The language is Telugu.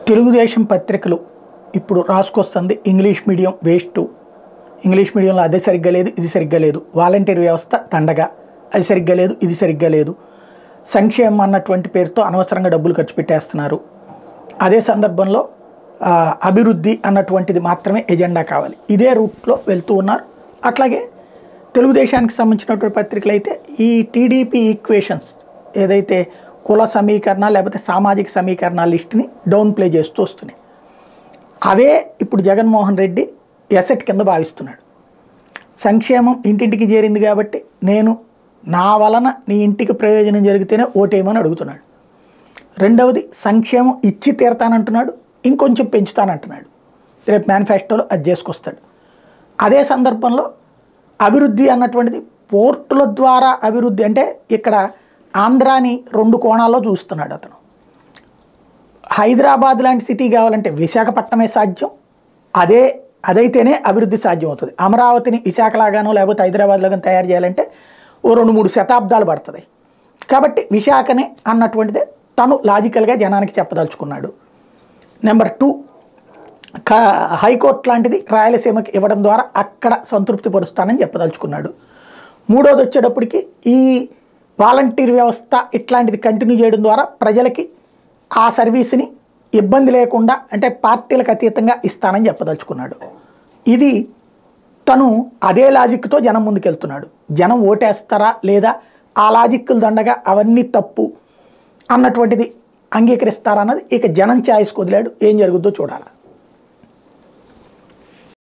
తెలుగుదేశం పత్రికలు ఇప్పుడు రాసుకొస్తుంది ఇంగ్లీష్ మీడియం వేస్ట్, ఇంగ్లీష్ మీడియంలో అదే సరిగ్గా లేదు, ఇది సరిగ్గా లేదు, వాలంటీర్ వ్యవస్థ దండగా, అది సరిగ్గా లేదు, ఇది సరిగ్గా లేదు, సంక్షేమం అన్నటువంటి పేరుతో అనవసరంగా డబ్బులు ఖర్చు పెట్టేస్తున్నారు, అదే సందర్భంలో అభివృద్ధి అన్నటువంటిది మాత్రమే ఎజెండా కావాలి, ఇదే రూట్లో వెళ్తూ ఉన్నారు. అట్లాగే తెలుగుదేశానికి సంబంధించినటువంటి పత్రికలు అయితే ఈ టీడీపీ ఈక్వేషన్స్ ఏదైతే కుల సమీకరణ లేకపోతే సామాజిక సమీకరణ లిస్ట్ని డౌన్ ప్లే చేస్తూ వస్తున్నాయి, అవే ఇప్పుడు జగన్మోహన్ రెడ్డి ఎసెట్ కింద భావిస్తున్నాడు. సంక్షేమం ఇంటింటికి చేరింది కాబట్టి నేను నా వలన నీ ఇంటికి ప్రయోజనం జరిగితేనే ఓటేయమని అడుగుతున్నాడు. రెండవది సంక్షేమం ఇచ్చి తీరతానంటున్నాడు, ఇంకొంచెం పెంచుతానంటున్నాడు. రేపు మేనిఫెస్టోలో అది చేసుకొస్తాడు. అదే సందర్భంలో అభివృద్ధి అన్నటువంటిది పోర్టుల ద్వారా అభివృద్ధి అంటే ఇక్కడ ఆంధ్రాని రెండు కోణాల్లో చూస్తున్నాడు అతను. హైదరాబాద్ లాంటి సిటీ కావాలంటే విశాఖపట్నమే సాధ్యం, అదైతేనే అభివృద్ధి సాధ్యం అవుతుంది. అమరావతిని విశాఖలాగానో లేకపోతే హైదరాబాద్లాగానో తయారు చేయాలంటే ఓ 2-3 శతాబ్దాలు పడుతుంది. కాబట్టి విశాఖనే అన్నటువంటిదే తను లాజికల్గా జనానికి చెప్పదలుచుకున్నాడు. నెంబర్ 2, హైకోర్టు లాంటిది రాయలసీమకి ఇవ్వడం ద్వారా అక్కడ సంతృప్తి పరుస్తానని చెప్పదలుచుకున్నాడు. మూడోది వచ్చేటప్పటికి ఈ వాలంటీర్ వ్యవస్థ ఇట్లాంటిది కంటిన్యూ చేయడం ద్వారా ప్రజలకి ఆ సర్వీస్ని ఇబ్బంది లేకుండా అంటే పార్టీలకు అతీతంగా ఇస్తానని చెప్పదలుచుకున్నాడు. ఇది తను అదే లాజిక్తో జనం ముందుకెళ్తున్నాడు. జనం ఓటేస్తారా లేదా, ఆ లాజిక్లు దండగా అవన్నీ తప్పు అన్నటువంటిది అంగీకరిస్తారా అన్నది ఇక జనం ఛాయిస్కి వదిలాడు. ఏం జరుగుద్దో చూడాలి.